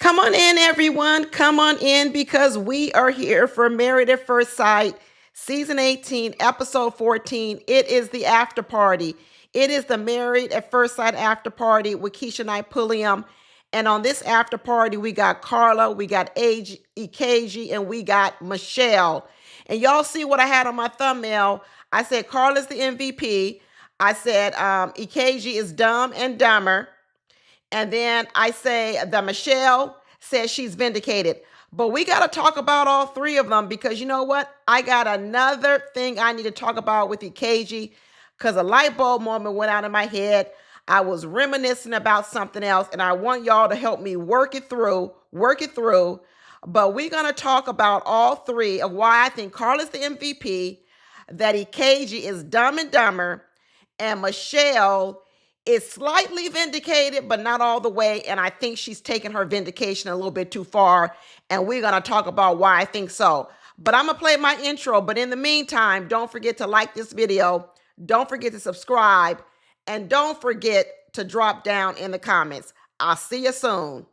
Come on in, everyone. Come on in because we are here for Married at First Sight, Season 18, Episode 14. It is the after party. It is the Married at First Sight after party with Keshia Knight Pulliam. And on this after party, we got Karla, we got Ikechi, and we got Michelle. And y'all see what I had on my thumbnail. I said Karla's the MVP. I said Ikechi is dumb and dumber. And then I say that Michelle says she's vindicated. But we got to talk about all three of them because you know what? I got another thing I need to talk about with Ikechi because a light bulb moment went out in my head. I was reminiscing about something else and I want y'all to help me work it through. But we're going to talk about all three of why I think Karla's the MVP, that Ikechi is dumb and dumber, and Michelle is slightly vindicated, but not all the way. And I think she's taken her vindication a little bit too far. And we're going to talk about why I think so. But I'm going to play my intro. But in the meantime, don't forget to like this video. Don't forget to subscribe. And don't forget to drop down in the comments. I'll see you soon.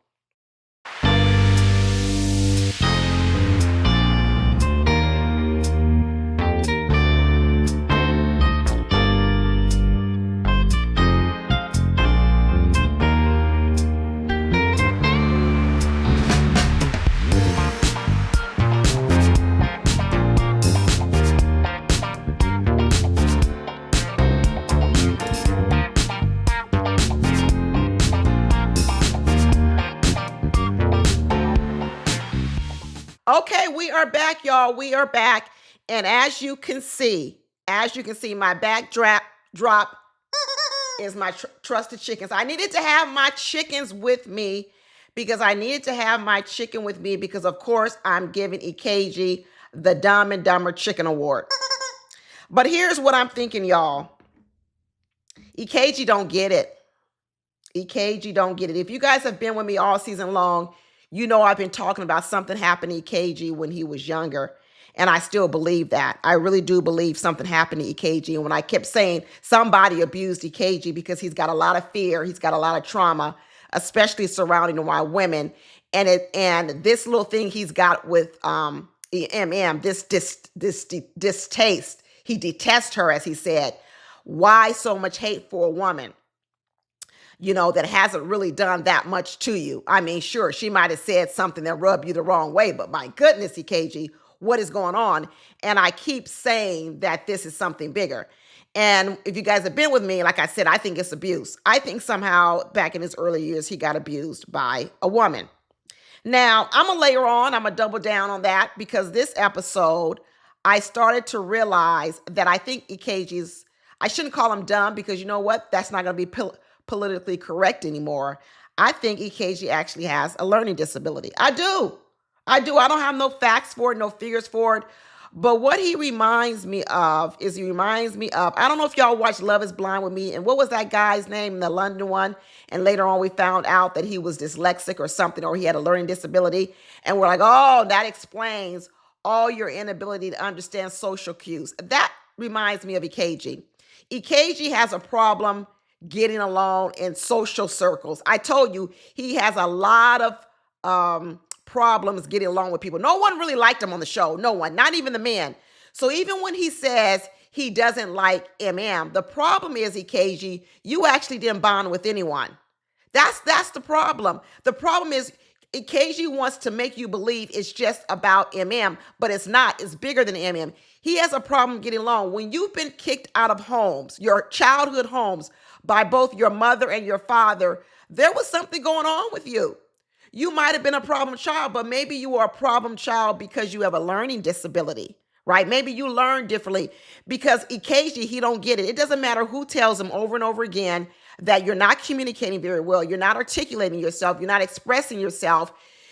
Okay, we are back, y'all. We are back. And as you can see, my backdrop is my trusted chickens. I needed to have my chickens with me because of course, I'm giving Ikechi the Dumb and Dumber Chicken Award. But here's what I'm thinking, y'all. Ikechi don't get it. If you guys have been with me all season long, you know I've been talking about something happened to Ikechi when he was younger. And I still believe that. I really do believe something happened to Ikechi. And when I kept saying somebody abused Ikechi because he's got a lot of fear, he's got a lot of trauma, especially surrounding around women. And this little thing he's got with Emem, this distaste, he detests her, as he said. Why so much hate for a woman, you know, that hasn't really done that much to you? I mean, sure, she might have said something that rubbed you the wrong way, but my goodness, Ikechi, what is going on? And I keep saying that this is something bigger. And if you guys have been with me, like I said, I think it's abuse. I think somehow back in his early years, he got abused by a woman. Now, I'm going to double down on that because this episode, I started to realize that I think Ikechi's, I shouldn't call him dumb because you know what? That's not going to be politically correct anymore. I think Ikechi actually has a learning disability. I do. I don't have no facts for it, no figures for it. But what he reminds me of, I don't know if y'all watched Love is Blind with me. And what was that guy's name, the London one? And later on we found out that he was dyslexic or something, or he had a learning disability. And we're like, oh, that explains all your inability to understand social cues. That reminds me of Ikechi. Ikechi has a problem getting along in social circles. I told you, he has a lot of problems getting along with people. No one really liked him on the show. No one, not even the men. So even when he says he doesn't like Emem, the problem is, Ikechi, you actually didn't bond with anyone. That's the problem. The problem is Ikechi wants to make you believe it's just about Emem, but it's not. It's bigger than Emem. He has a problem getting along. When you've been kicked out of homes, your childhood homes, by both your mother and your father, there was something going on with you. You might have been a problem child, but maybe you are a problem child because you have a learning disability, right? Maybe you learn differently because Ikechi, he don't get it. It doesn't matter who tells him over and over again that you're not communicating very well. You're not articulating yourself. You're not expressing yourself.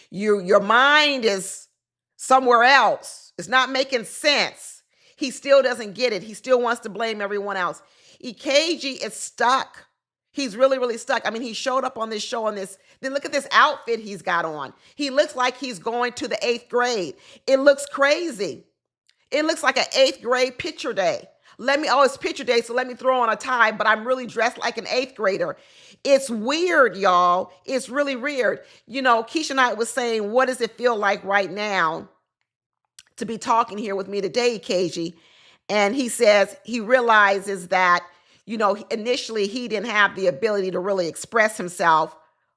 Your mind is somewhere else. It's not making sense. He still doesn't get it. He still wants to blame everyone else. Ikechi is stuck. He's really, really stuck. I mean, he showed up on this show on this. Then look at this outfit he's got on. He looks like he's going to the 8th grade. It looks crazy. It looks like an 8th grade picture day. It's picture day, so let me throw on a tie, but I'm really dressed like an eighth grader. It's weird, y'all. It's really weird. Keshia Knight was saying, what does it feel like right now to be talking here with me today, KG? And he says he realizes that, initially he didn't have the ability to really express himself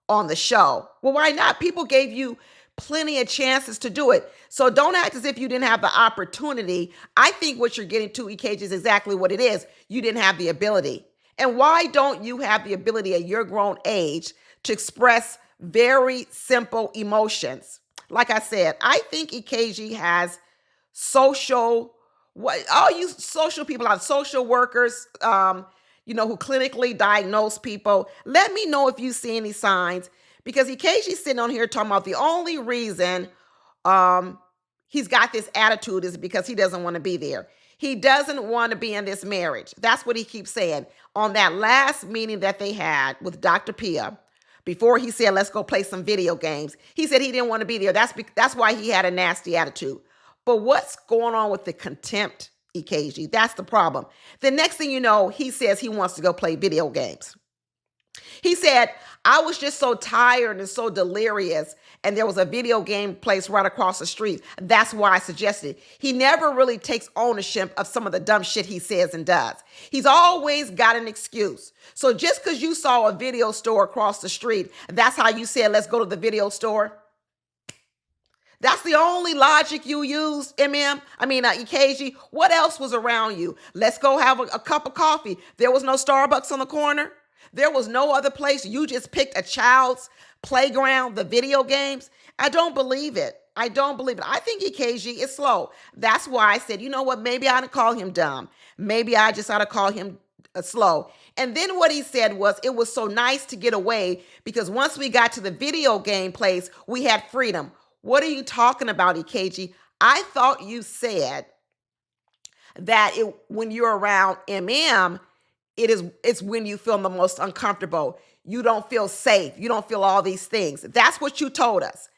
on the show. Well, why not? People gave you plenty of chances to do it. So don't act as if you didn't have the opportunity. I think what you're getting to, EKG, is exactly what it is. You didn't have the ability. And why don't you have the ability at your grown age to express very simple emotions? Like I said, I think EKG has all you social people out, social workers, who clinically diagnose people. Let me know if you see any signs, because EKG's sitting on here talking about the only reason he's got this attitude is because he doesn't want to be there. He doesn't want to be in this marriage. That's what he keeps saying. On that last meeting that they had with Dr. Pia, before he said, let's go play some video games, he said he didn't want to be there. That's why he had a nasty attitude. But what's going on with the contempt, EKG? That's the problem. The next thing you know, he says he wants to go play video games. He said, I was just so tired and so delirious, and there was a video game place right across the street. That's why I suggested. He never really takes ownership of some of the dumb shit he says and does. He's always got an excuse. So just because you saw a video store across the street, that's how you said, let's go to the video store? That's the only logic you used, Emem? EKG. What else was around you? Let's go have a cup of coffee. There was no Starbucks on the corner. There was no other place. You just picked a child's playground, the video games. I don't believe it. I think EKG is slow. That's why I said, you know what? Maybe I ought to call him dumb. Maybe I just ought to call him slow. And then what he said was, it was so nice to get away because once we got to the video game place, we had freedom. What are you talking about, EKG? I thought you said that when you're around Emem, it's when you feel the most uncomfortable. You don't feel safe. You don't feel all these things. That's what you told us.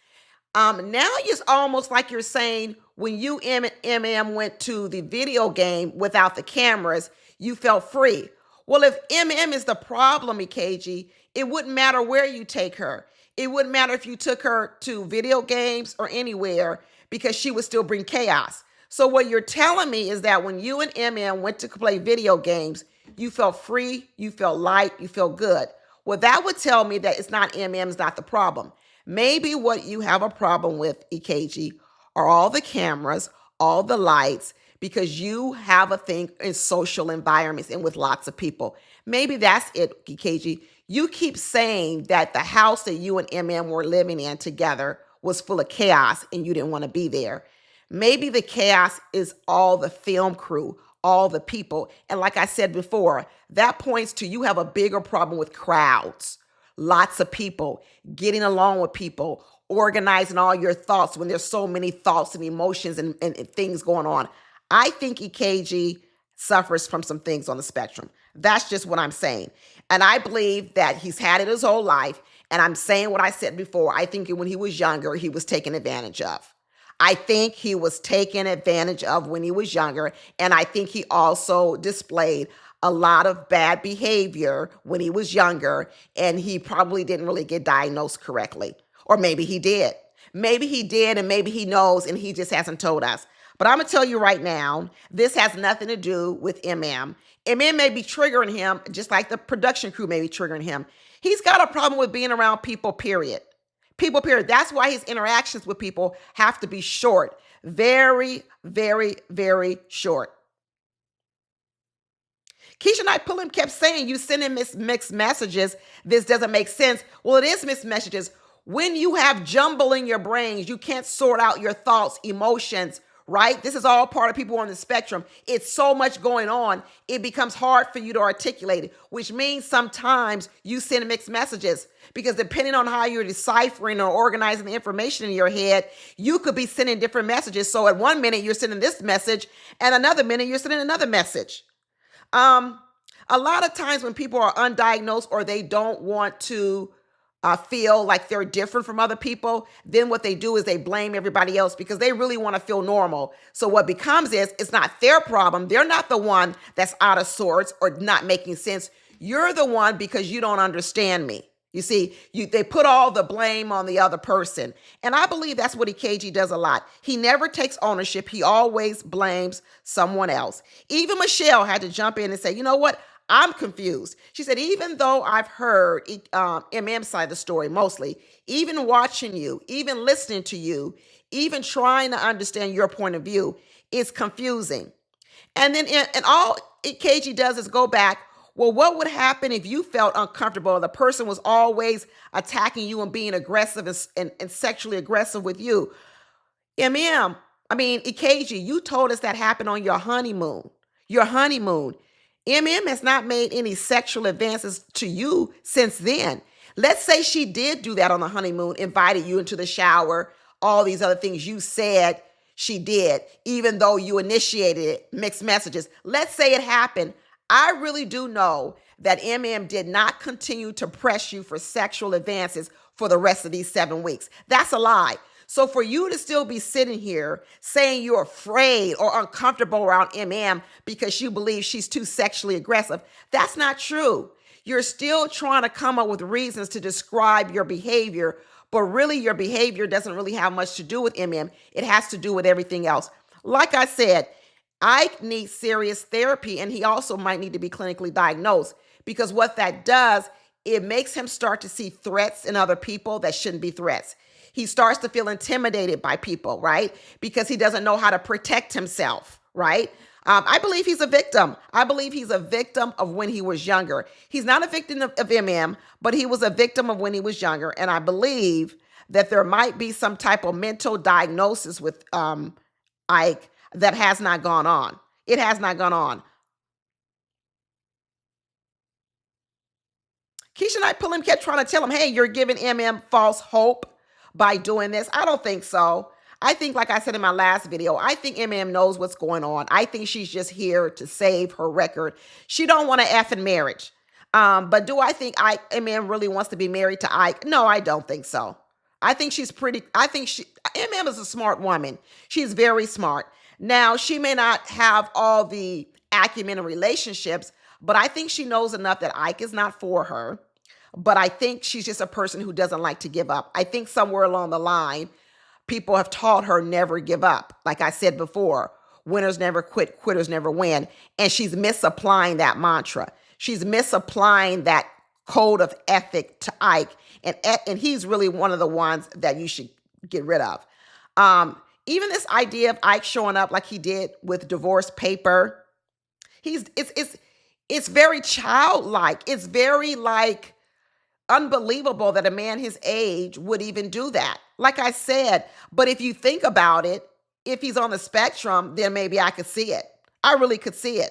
Now it's almost like you're saying when you Emem went to the video game without the cameras, you felt free. Well, if Emem is the problem, EKG, it wouldn't matter where you take her. It wouldn't matter if you took her to video games or anywhere, because she would still bring chaos. So what you're telling me is that when you and Emem went to play video games, you felt free, you felt light, you felt good. Well, that would tell me that it's not Emem's not the problem. Maybe what you have a problem with, EKG, are all the cameras, all the lights, because you have a thing in social environments and with lots of people. Maybe that's it, EKG. You keep saying that the house that you and Emem were living in together was full of chaos and you didn't want to be there. Maybe the chaos is all the film crew, all the people. And like I said before, that points to you have a bigger problem with crowds, lots of people, getting along with people, organizing all your thoughts when there's so many thoughts and emotions and things going on. I think EKG suffers from some things on the spectrum. That's just what I'm saying. And I believe that he's had it his whole life. And I'm saying what I said before. I think when he was younger, he was taken advantage of. I think he was taken advantage of when he was younger. And I think he also displayed a lot of bad behavior when he was younger. And he probably didn't really get diagnosed correctly. Or maybe he did. Maybe he did, and maybe he knows, and he just hasn't told us. But I'm going to tell you right now, this has nothing to do with Emem. Emem may be triggering him, just like the production crew may be triggering him. He's got a problem with being around people, period. People, period. That's why his interactions with people have to be short. Very, very, very short. Keshia Knight Pulliam kept saying, you send him mixed messages. This doesn't make sense. Well, it is mixed messages. When you have jumble in your brains, you can't sort out your thoughts, emotions, right? This is all part of people on the spectrum. It's so much going on. It becomes hard for you to articulate it, which means sometimes you send mixed messages because depending on how you're deciphering or organizing the information in your head, you could be sending different messages. So at one minute you're sending this message and another minute you're sending another message. A lot of times when people are undiagnosed or they don't want to feel like they're different from other people, then what they do is they blame everybody else because they really want to feel normal. So what becomes is it's not their problem. They're not the one that's out of sorts or not making sense. You're the one because you don't understand me. You see, they put all the blame on the other person. And I believe that's what Ikechi does a lot. He never takes ownership. He always blames someone else. Even Michelle had to jump in and say, you know what? I'm confused. She said, even though I've heard Emem's side of the story mostly, even watching you, even listening to you, even trying to understand your point of view is confusing. And then and all Ikechi does is go back. Well, what would happen if you felt uncomfortable? The person was always attacking you and being aggressive and sexually aggressive with you. Ikechi, you told us that happened on your honeymoon. Your honeymoon. Has not made any sexual advances to you since then. Let's say she did do that on the honeymoon, invited you into the shower, all these other things you said she did, even though you initiated it, mixed messages. Let's say it happened. I really do know that did not continue to press you for sexual advances for the rest of these 7 weeks. That's a lie. So for you to still be sitting here saying you're afraid or uncomfortable around because you believe she's too sexually aggressive, that's not true. You're still trying to come up with reasons to describe your behavior, but really your behavior doesn't really have much to do with It has to do with everything else. Like I said, Ike needs serious therapy, and he also might need to be clinically diagnosed, because what that does, it makes him start to see threats in other people that shouldn't be threats. He starts to feel intimidated by people, right? Because he doesn't know how to protect himself, right? I believe he's a victim. I believe he's a victim of when he was younger. He's not a victim of but he was a victim of when he was younger. And I believe that there might be some type of mental diagnosis with Ike that has not gone on. It has not gone on. Keshia Knight Pulliam kept trying to tell him, hey, you're giving false hope by doing this. I don't think so. I think, like I said in my last video, I think knows what's going on. I think she's just here to save her record. She don't want to F in marriage. But do I think really wants to be married to Ike? No, I don't think so. I think is a smart woman. She's very smart. Now, she may not have all the acumen in relationships, but I think she knows enough that Ike is not for her. But I think she's just a person who doesn't like to give up. I think somewhere along the line, people have taught her never give up. Like I said before, winners never quit, quitters never win. And she's misapplying that mantra. She's misapplying that code of ethic to Ike. And he's really one of the ones that you should get rid of. Even this idea of Ike showing up like he did with divorce paper, it's very childlike. It's very unbelievable that a man his age would even do that. Like I said, but if you think about it, if he's on the spectrum, then maybe I could see it. I really could see it.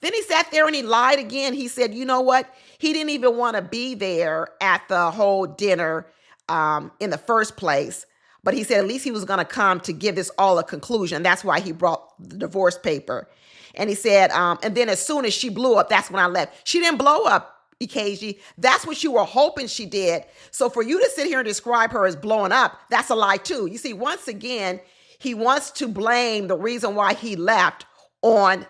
Then he sat there and he lied again. He said, you know what? He didn't even want to be there at the whole dinner in the first place. But he said at least he was going to come to give this all a conclusion. That's why he brought the divorce paper. And he said, and then as soon as she blew up, that's when I left. She didn't blow up, Ikechi. That's what you were hoping she did. So for you to sit here and describe her as blowing up, that's a lie too. You see, once again, he wants to blame the reason why he left on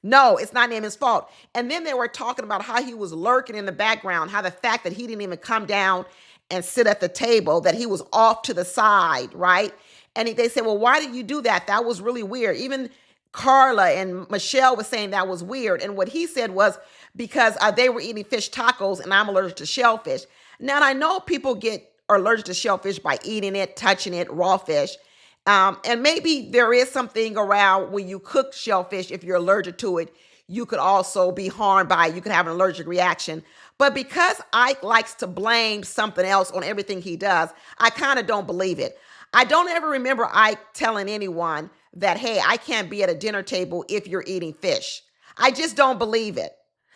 No, it's not Emem's fault. And then they were talking about how he was lurking in the background, how the fact that he didn't even come down and sit at the table, that he was off to the side, right? And they said, well, why did you do that? That was really weird. Even Karla and Michelle was saying that was weird. And what he said was because they were eating fish tacos and I'm allergic to shellfish. Now, I know people are allergic to shellfish by eating it, touching it, raw fish. And maybe there is something around when you cook shellfish, if you're allergic to it, you could also be harmed by it. You could have an allergic reaction. But because Ike likes to blame something else on everything he does, I kind of don't believe it. I don't ever remember Ike telling anyone that, hey, I can't be at a dinner table if you're eating fish. I just don't believe it.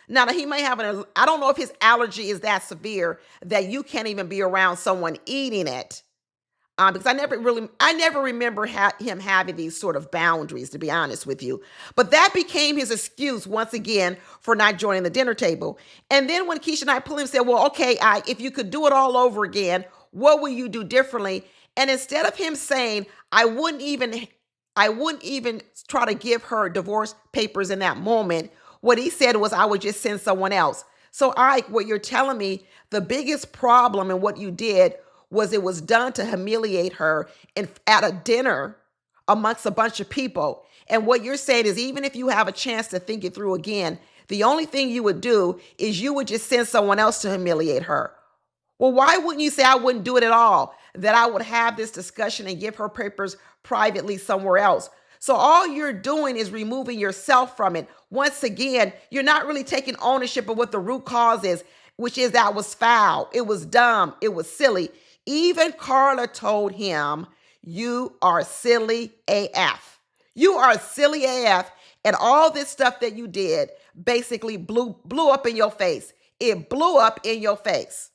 Now, he may have I don't know if his allergy is that severe that you can't even be around someone eating it. Because I never remember him having these sort of boundaries, to be honest with you. But that became his excuse once again for not joining the dinner table. And then when Keshia Knight Pulliam said, "Well, okay, if you could do it all over again, what will you do differently?" And instead of him saying, I wouldn't even try to give her divorce papers in that moment. What he said was, I would just send someone else. So, Ike, what you're telling me, the biggest problem in what you did was it was done to humiliate her at a dinner amongst a bunch of people. And what you're saying is, even if you have a chance to think it through again, the only thing you would do is you would just send someone else to humiliate her. Well, why wouldn't you say I wouldn't do it at all? That I would have this discussion and give her papers privately somewhere else. So all you're doing is removing yourself from it. Once again, you're not really taking ownership of what the root cause is, which is that was foul. It was dumb. It was silly. Even Karla told him, "You are silly AF. You are silly AF." And all this stuff that you did basically blew up in your face. It blew up in your face.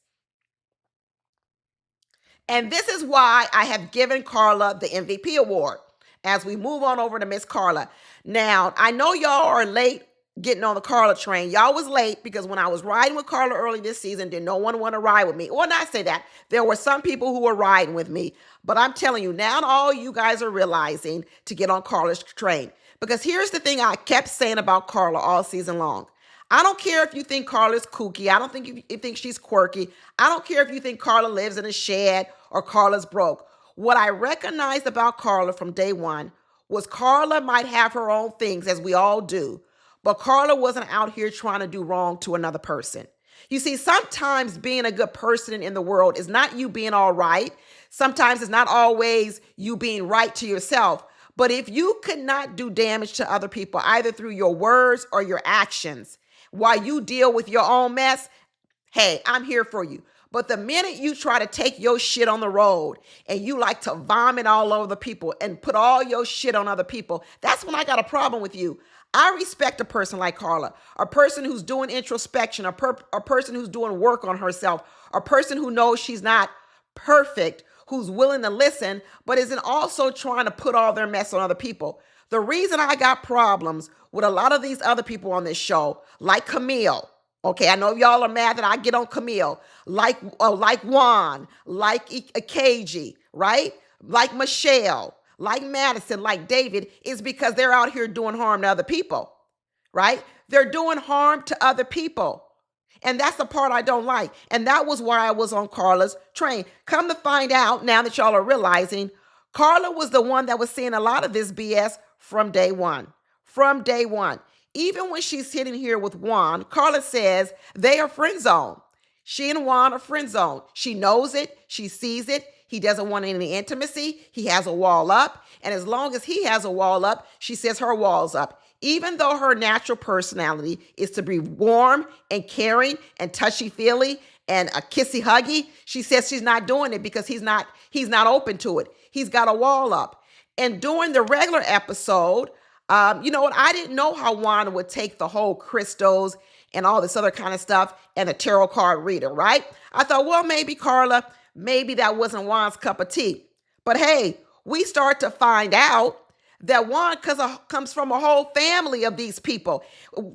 And this is why I have given Karla the MVP award as we move on over to Miss Karla. Now, I know y'all are late getting on the Karla train. Y'all was late because when I was riding with Karla early this season, did no one want to ride with me? Well, not say that. There were some people who were riding with me. But I'm telling you, now all you guys are realizing to get on Karla's train. Because here's the thing I kept saying about Karla all season long. I don't care if you think Karla's kooky. I don't think you think she's quirky. I don't care if you think Karla lives in a shed or Karla's broke. What I recognized about Karla from day one was Karla might have her own things, as we all do, but Karla wasn't out here trying to do wrong to another person. You see, sometimes being a good person in the world is not you being all right. Sometimes it's not always you being right to yourself. But if you could not do damage to other people, either through your words or your actions, while you deal with your own mess, hey, I'm here for you. But the minute you try to take your shit on the road and you like to vomit all over the people and put all your shit on other people, that's when I got a problem with you. I respect a person like Karla, a person who's doing introspection, a person who's doing work on herself, a person who knows she's not perfect, who's willing to listen, but isn't also trying to put all their mess on other people. The reason I got problems with a lot of these other people on this show, like Camille, okay, I know y'all are mad that I get on Camille, like Juan, like Ikechi, right? Like Michelle, like Madison, like David, is because they're out here doing harm to other people, right? They're doing harm to other people. And that's the part I don't like. And that was why I was on Karla's train. Come to find out, now that y'all are realizing, Karla was the one that was seeing a lot of this BS from day one. From day one. Even when she's sitting here with Juan, Karla says they are friend zone. She and Juan are friend zone. She knows it. She sees it. He doesn't want any intimacy. He has a wall up. And as long as he has a wall up, she says her wall's up. Even though her natural personality is to be warm and caring and touchy-feely and a kissy-huggy, she says she's not doing it because he's not open to it. He's got a wall up. And during the regular episode, you know what? I didn't know how Juan would take the whole crystals and all this other kind of stuff and a tarot card reader, right? I thought, well, maybe Karla, maybe that wasn't Juan's cup of tea. But hey, we start to find out that Juan comes from a whole family of these people.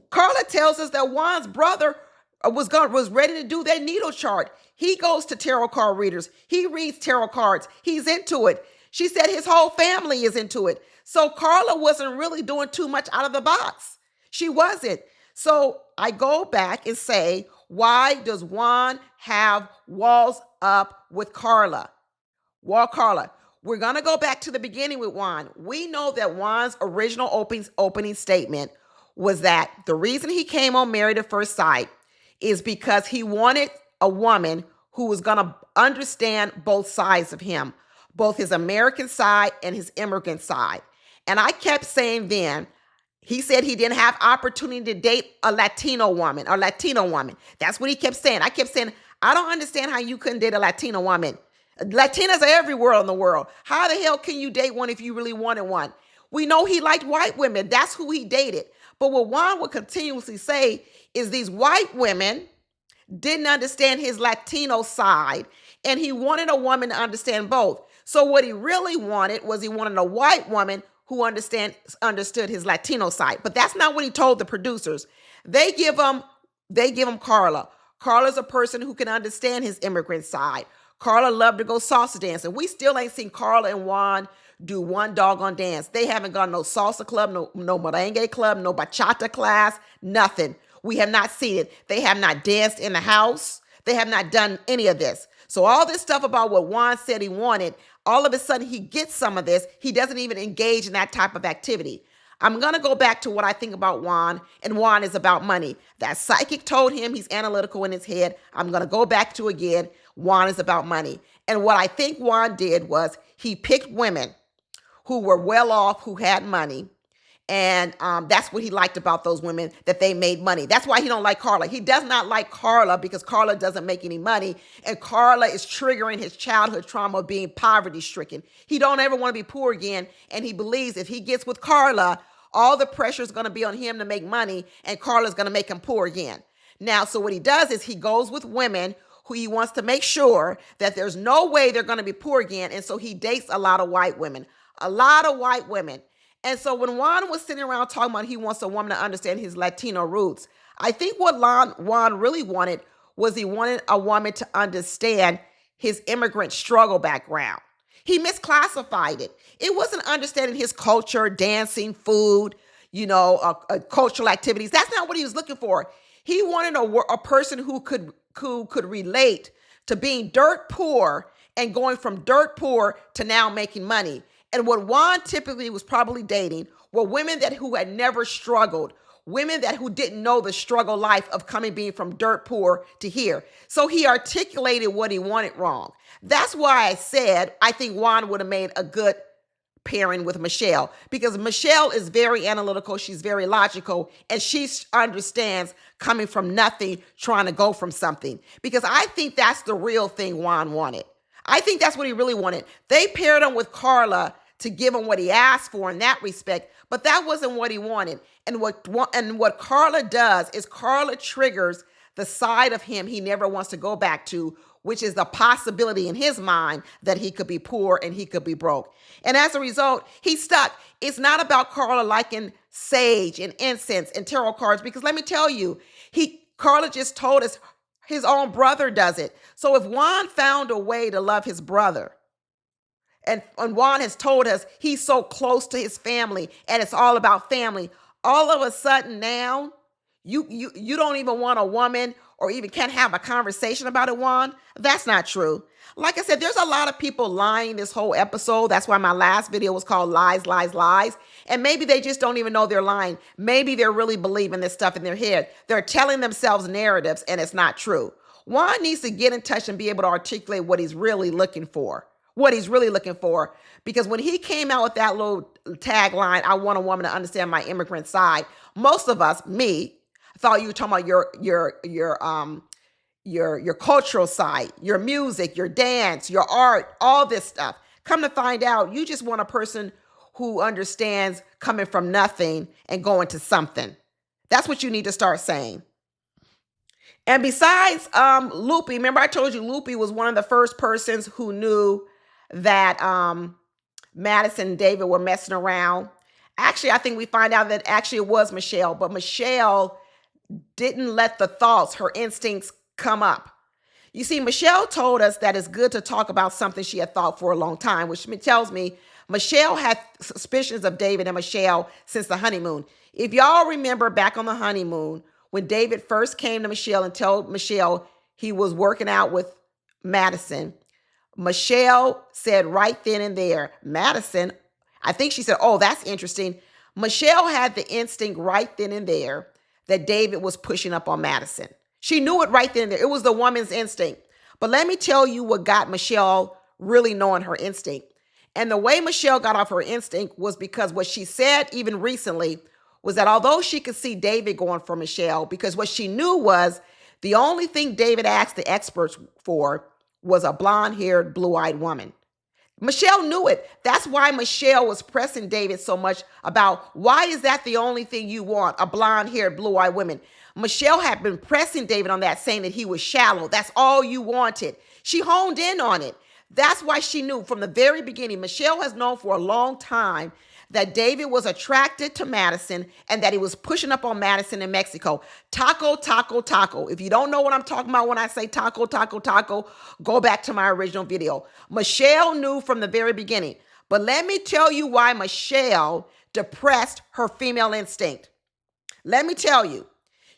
Karla tells us that Juan's brother was ready to do their natal chart. He goes to tarot card readers. He reads tarot cards. He's into it. She said his whole family is into it. So Karla wasn't really doing too much out of the box. She wasn't. So I go back and say, why does Juan have walls up with Karla? Well, Karla, we're going to go back to the beginning with Juan. We know that Juan's original opening statement was that the reason he came on Married at First Sight is because he wanted a woman who was going to understand both sides of him, both his American side and his immigrant side. And I kept saying then, he said he didn't have opportunity to date a Latino woman or Latino woman. That's what he kept saying. I kept saying, I don't understand how you couldn't date a Latino woman. Latinas are everywhere in the world. How the hell can you date one if you really wanted one? We know he liked white women. That's who he dated. But what Juan would continuously say is these white women didn't understand his Latino side, and he wanted a woman to understand both. So what he really wanted was he wanted a white woman who understood his Latino side. But that's not what he told the producers. They give him Karla. Karla's a person who can understand his immigrant side. Karla loved to go salsa dancing. We still ain't seen Karla and Juan do one doggone dance. They haven't gone no salsa club, no merengue club, no bachata class, nothing. We have not seen it. They have not danced in the house. They have not done any of this. So all this stuff about what Juan said he wanted, all of a sudden he gets some of this. He doesn't even engage in that type of activity. I'm going to go back to what I think about Juan, and Juan is about money. That psychic told him he's analytical in his head. I'm going to go back to again, Juan is about money. And what I think Juan did was he picked women who were well off, who had money. And that's what he liked about those women, that they made money. That's why he don't like Karla. He does not like Karla because Karla doesn't make any money. And Karla is triggering his childhood trauma of being poverty stricken. He don't ever want to be poor again. And he believes if he gets with Karla, all the pressure is going to be on him to make money, and Karla's going to make him poor again. Now, so what he does is he goes with women who he wants to make sure that there's no way they're going to be poor again. And so he dates a lot of white women. And so when Juan was sitting around talking about he wants a woman to understand his Latino roots, I think what Juan really wanted was he wanted a woman to understand his immigrant struggle background. He misclassified it. It wasn't understanding his culture, dancing, food, cultural activities. That's not what he was looking for. He wanted a person who could relate to being dirt poor and going from dirt poor to now making money. And what Juan typically was probably dating were women who had never struggled, women who didn't know the struggle life of being from dirt poor to here. So he articulated what he wanted wrong. That's why I said I think Juan would have made a good pairing with Michelle, because Michelle is very analytical, she's very logical, and she understands coming from nothing, trying to go from something. Because I think that's the real thing Juan wanted. I think that's what he really wanted. They paired him with Karla to give him what he asked for in that respect, but that wasn't what he wanted. And what Karla does is Karla triggers the side of him he never wants to go back to, which is the possibility in his mind that he could be poor and he could be broke. And as a result, he's stuck. It's not about Karla liking sage and incense and tarot cards, because let me tell you, Karla just told us his own brother does it. So if Juan found a way to love his brother, and Juan has told us he's so close to his family and it's all about family, all of a sudden now, you don't even want a woman or even can't have a conversation about it, Juan. That's not true. Like I said, there's a lot of people lying this whole episode. That's why my last video was called Lies, Lies, Lies. And maybe they just don't even know they're lying. Maybe they're really believing this stuff in their head. They're telling themselves narratives and it's not true. Juan needs to get in touch and be able to articulate what he's really looking for. Because when he came out with that little tagline, I want a woman to understand my immigrant side, most of us, me, thought you were talking about your cultural side, your music, your dance, your art, all this stuff. Come to find out, you just want a person who understands coming from nothing and going to something. That's what you need to start saying. And besides Lupe, remember I told you Lupe was one of the first persons who knew that Madison and David were messing around. Actually, I think we find out that actually it was Michelle, but Michelle didn't let the thoughts, her instincts come up. You see, Michelle told us that it's good to talk about something she had thought for a long time, which tells me Michelle had suspicions of David and Michelle since the honeymoon. If y'all remember back on the honeymoon, when David first came to Michelle and told Michelle he was working out with Madison, Michelle said right then and there, Madison, I think she said, oh, that's interesting. Michelle had the instinct right then and there that David was pushing up on Madison. She knew it right then and there. It was the woman's instinct. But let me tell you what got Michelle really knowing her instinct. And the way Michelle got off her instinct was because what she said even recently was that although she could see David going for Michelle, because what she knew was the only thing David asked the experts for was a blonde-haired, blue-eyed woman. Michelle knew it. That's why Michelle was pressing David so much about why is that the only thing you want, a blonde-haired, blue-eyed woman. Michelle had been pressing David on that, saying that he was shallow. That's all you wanted. She honed in on it. That's why she knew from the very beginning. Michelle has known for a long time that David was attracted to Madison and that he was pushing up on Madison in Mexico. Taco, taco, taco. If you don't know what I'm talking about when I say taco, taco, taco, go back to my original video. Michelle knew from the very beginning. But let me tell you why Michelle depressed her female instinct. Let me tell you.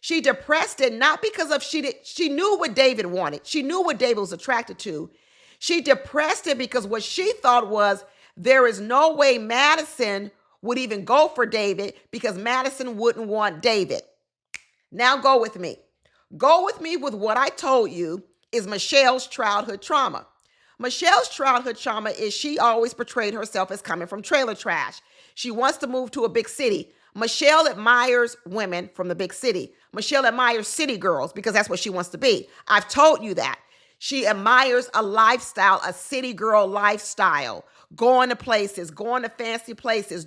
She depressed it not because of she knew what David wanted. She knew what David was attracted to. She depressed it because what she thought was there is no way Madison would even go for David because Madison wouldn't want David. Now go with me. Go with me with what I told you is Michelle's childhood trauma. Michelle's childhood trauma is she always portrayed herself as coming from trailer trash. She wants to move to a big city. Michelle admires women from the big city. Michelle admires city girls because that's what she wants to be. I've told you that. She admires a lifestyle, a city girl lifestyle, going to places, going to fancy places,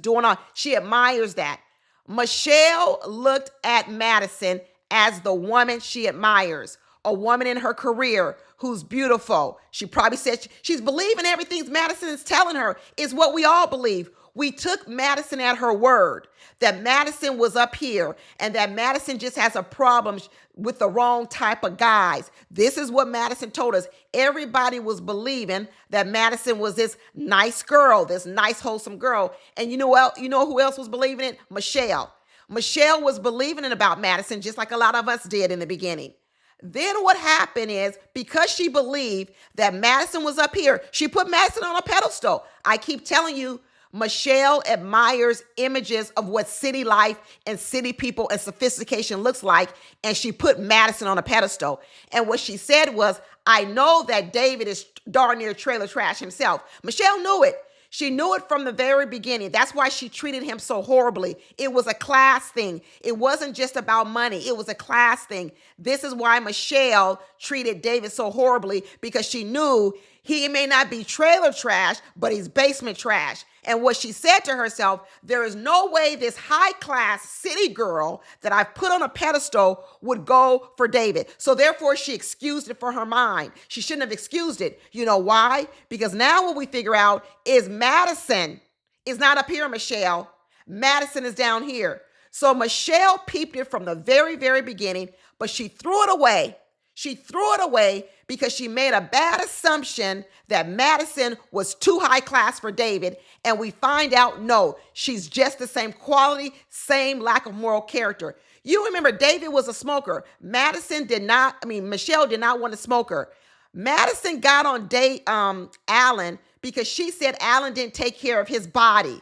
she admires that. Michelle looked at Madison as the woman she admires, a woman in her career who's beautiful. She probably said she's believing everything Madison is telling her is what we all believe. We took Madison at her word that Madison was up here and that Madison just has a problem with the wrong type of guys. This is what Madison told us. Everybody was believing that Madison was this nice girl, this nice, wholesome girl. And you know who else was believing it? Michelle. Michelle was believing it about Madison just like a lot of us did in the beginning. Then what happened is because she believed that Madison was up here, she put Madison on a pedestal. I keep telling you, Michelle admires images of what city life and city people and sophistication looks like, and she put Madison on a pedestal. And what she said was, I know that David is darn near trailer trash himself. Michelle knew it. She knew it from the very beginning. That's why she treated him so horribly. It was a class thing. It wasn't just about money. It was a class thing. This is why Michelle treated David so horribly, because she knew he may not be trailer trash, but he's basement trash. And what she said to herself, there is no way this high-class city girl that I've put on a pedestal would go for David. So therefore, she excused it for her mind. She shouldn't have excused it. You know why? Because now what we figure out is Madison is not up here, Michelle. Madison is down here. So Michelle peeped it from the very, very beginning, but she threw it away. She threw it away because she made a bad assumption that Madison was too high class for David. And we find out, no, she's just the same quality, same lack of moral character. You remember David was a smoker. Michelle did not want to smoke her. Madison got on Alan because she said Alan didn't take care of his body.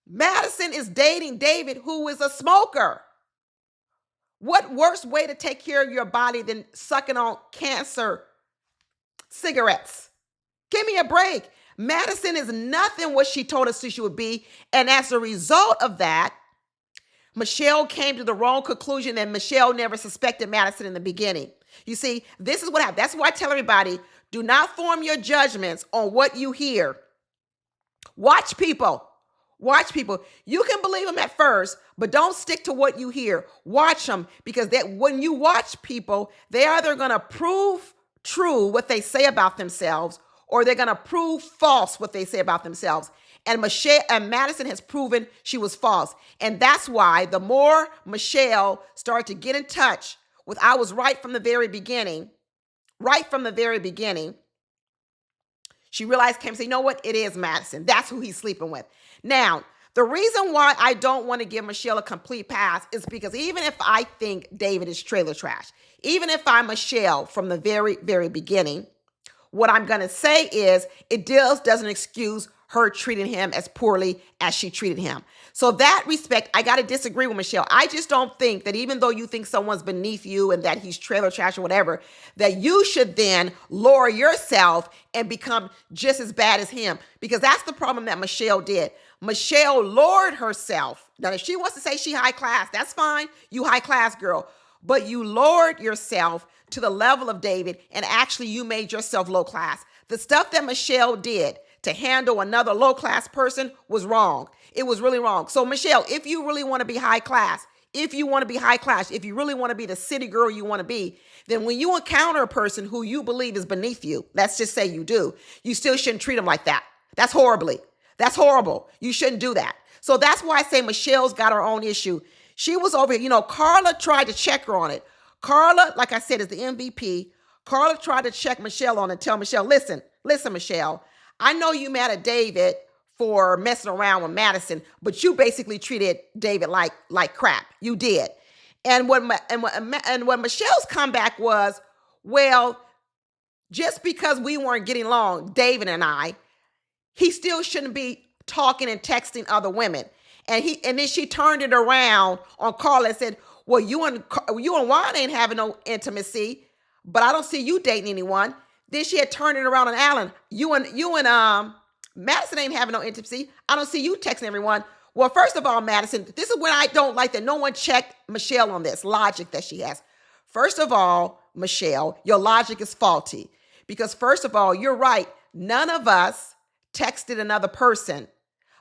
Madison is dating David, who is a smoker. What worse way to take care of your body than sucking on cancer cigarettes? Give me a break. Madison is nothing what she told us she would be. And as a result of that, Michelle came to the wrong conclusion, and Michelle never suspected Madison in the beginning. You see, this is what happened. That's why I tell everybody, do not form your judgments on what you hear. Watch people. Watch people. You can believe them at first, but don't stick to what you hear. Watch them, because when you watch people, they're either going to prove true what they say about themselves, or they're going to prove false what they say about themselves. And Madison has proven she was false. And that's why the more Michelle started to get in touch with, I was right from the very beginning, she realized, came and said, you know what? It is Madison. That's who he's sleeping with. Now, the reason why I don't want to give Michelle a complete pass is because even if I think David is trailer trash, even if I'm Michelle from the very, very beginning, what I'm going to say is it doesn't excuse her treating him as poorly as she treated him. So that respect, I got to disagree with Michelle. I just don't think that even though you think someone's beneath you and that he's trailer trash or whatever, that you should then lower yourself and become just as bad as him, because that's the problem that Michelle did. Michelle lowered herself. Now, if she wants to say she high class, that's fine. You high class girl. But you lowered yourself to the level of David, and actually you made yourself low class. The stuff that Michelle did to handle another low class person was wrong. It was really wrong. So Michelle, if you really want to be high class, If you want to be high class, if you really want to be the city girl you want to be, then when you encounter a person who you believe is beneath you, let's just say you do, you still shouldn't treat them like that. That's horrible. You shouldn't do that. So that's why I say Michelle's got her own issue. She was over here, Karla tried to check her on it. Karla, like I said, is the MVP. Karla tried to check Michelle on it and tell Michelle, listen, Michelle, I know you mad at David for messing around with Madison, but you basically treated David like crap. You did. And what Michelle's comeback was, well, just because we weren't getting along, David and I, he still shouldn't be talking and texting other women. And then she turned it around on Karla and said, well, you and Juan ain't having no intimacy, but I don't see you dating anyone. Then she had turned it around on Alan. You and Madison ain't having no intimacy. I don't see you texting everyone. Well, first of all, Madison, this is when I don't like that no one checked Michelle on this logic that she has. First of all, Michelle, your logic is faulty. Because first of all, you're right. None of us texted another person.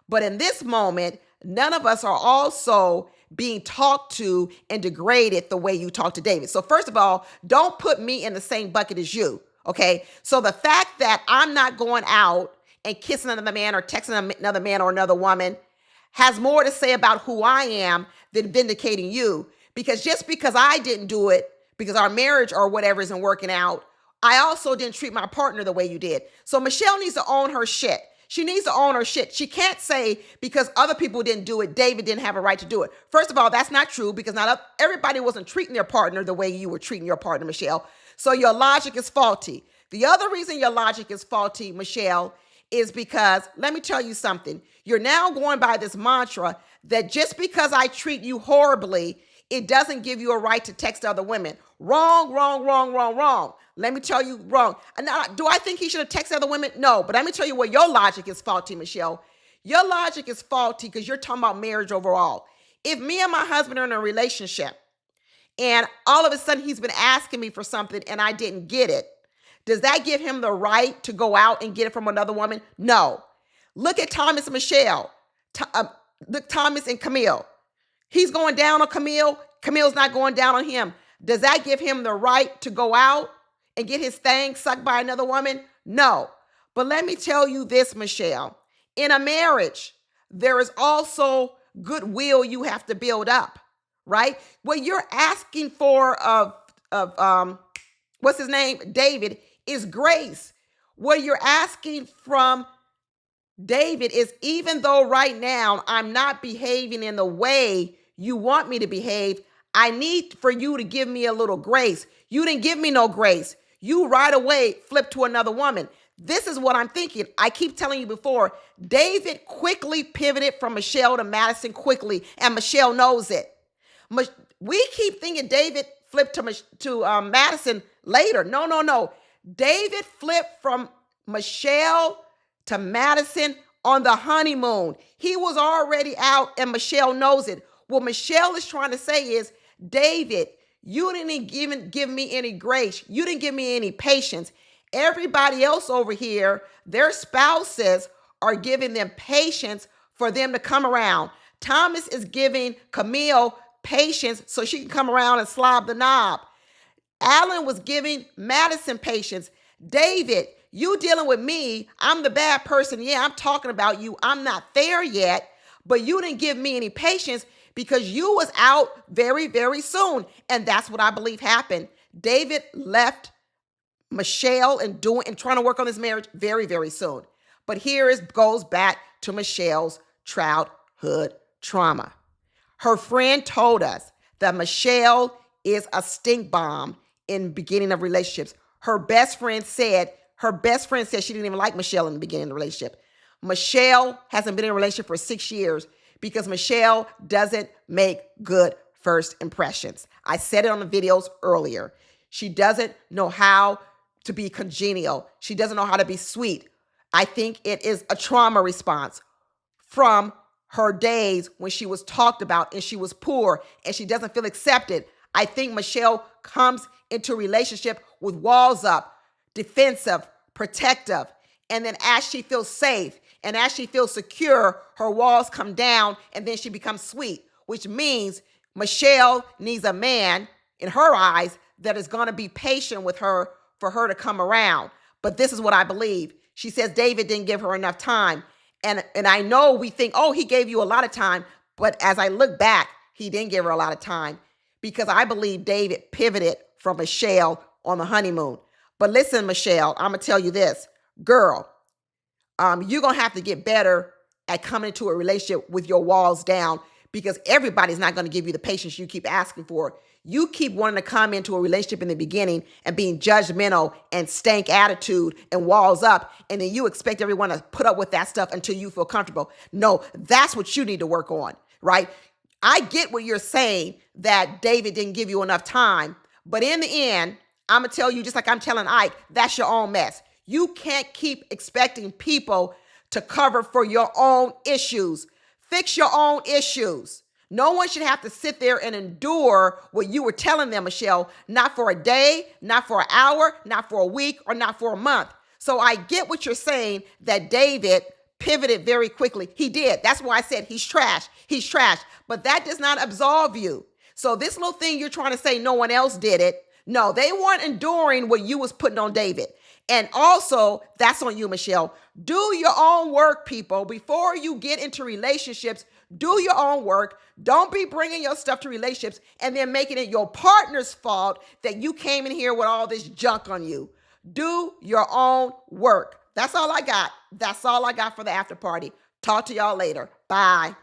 But in this moment, none of us are also being talked to and degraded the way you talk to David. So first of all, don't put me in the same bucket as you, okay? So the fact that I'm not going out and kissing another man or texting another man or another woman has more to say about who I am than vindicating you. Because just because I didn't do it, because our marriage or whatever isn't working out, I also didn't treat my partner the way you did. So Michelle needs to own her shit. She needs to own her shit. She can't say because other people didn't do it, David didn't have a right to do it. First of all, that's not true because not everybody wasn't treating their partner the way you were treating your partner, Michelle. So your logic is faulty. The other reason your logic is faulty, Michelle, is because, let me tell you something. You're now going by this mantra that just because I treat you horribly, it doesn't give you a right to text other women. Wrong. Let me tell you wrong. Now, do I think he should have texted other women? No, but let me tell you where your logic is faulty, Michelle. Your logic is faulty because you're talking about marriage overall. If me and my husband are in a relationship and all of a sudden he's been asking me for something and I didn't get it, does that give him the right to go out and get it from another woman? No. Look at Thomas and Michelle. Look, Thomas and Camille. He's going down on Camille. Camille's not going down on him. Does that give him the right to go out and get his thing sucked by another woman? No. But let me tell you this, Michelle. In a marriage, there is also goodwill you have to build up, right? What you're asking for of what's his name? David, is grace. What you're asking from David is, even though right now I'm not behaving in the way you want me to behave, I need for you to give me a little grace. You didn't give me no grace. You right away flipped to another woman. This is what I'm thinking. I keep telling you before, David quickly pivoted from Michelle to Madison quickly, and Michelle knows it. We keep thinking David flipped to Madison later. No. David flipped from Michelle to Madison on the honeymoon. He was already out and Michelle knows it. What Michelle is trying to say is, David, you didn't even give me any grace. You didn't give me any patience. Everybody else over here, their spouses are giving them patience for them to come around. Thomas is giving Camille patience so she can come around and slob the knob. Alan was giving Madison patience. David, you dealing with me. I'm the bad person. Yeah, I'm talking about you. I'm not there yet, but you didn't give me any patience because you was out very, very soon. And that's what I believe happened. David left Michelle and trying to work on his marriage very, very soon. But here goes back to Michelle's childhood trauma. Her friend told us that Michelle is a stink bomb in beginning of relationships. Her best friend said she didn't even like Michelle in the beginning of the relationship. Michelle hasn't been in a relationship for 6 years because Michelle doesn't make good first impressions. I said it on the videos earlier. She doesn't know how to be congenial. She doesn't know how to be sweet. I think it is a trauma response from her days when she was talked about and she was poor and she doesn't feel accepted. I think Michelle comes into a relationship with walls up, defensive, protective. And then as she feels safe and as she feels secure, her walls come down and then she becomes sweet, which means Michelle needs a man, in her eyes, that is going to be patient with her for her to come around. But this is what I believe. She says David didn't give her enough time. And I know we think, oh, he gave you a lot of time. But as I look back, he didn't give her a lot of time, because I believe David pivoted from Michelle on the honeymoon. But listen, Michelle, I'm going to tell you this. Girl, you're going to have to get better at coming into a relationship with your walls down, because everybody's not going to give you the patience you keep asking for. You keep wanting to come into a relationship in the beginning and being judgmental and stank attitude and walls up, and then you expect everyone to put up with that stuff until you feel comfortable. No, that's what you need to work on, right? I get what you're saying, that David didn't give you enough time, but in the end, I'm going to tell you, just like I'm telling Ike, that's your own mess. You can't keep expecting people to cover for your own issues. Fix your own issues. No one should have to sit there and endure what you were telling them, Michelle, not for a day, not for an hour, not for a week, or not for a month. So I get what you're saying, that David pivoted very quickly. He did. That's why I said he's trash. He's trash. But that does not absolve you. So this little thing you're trying to say no one else did it. No, they weren't enduring what you was putting on David. And also, that's on you, Michelle. Do your own work, people. Before you get into relationships, do your own work. Don't be bringing your stuff to relationships and then making it your partner's fault that you came in here with all this junk on you. Do your own work. That's all I got. That's all I got for the after party. Talk to y'all later. Bye.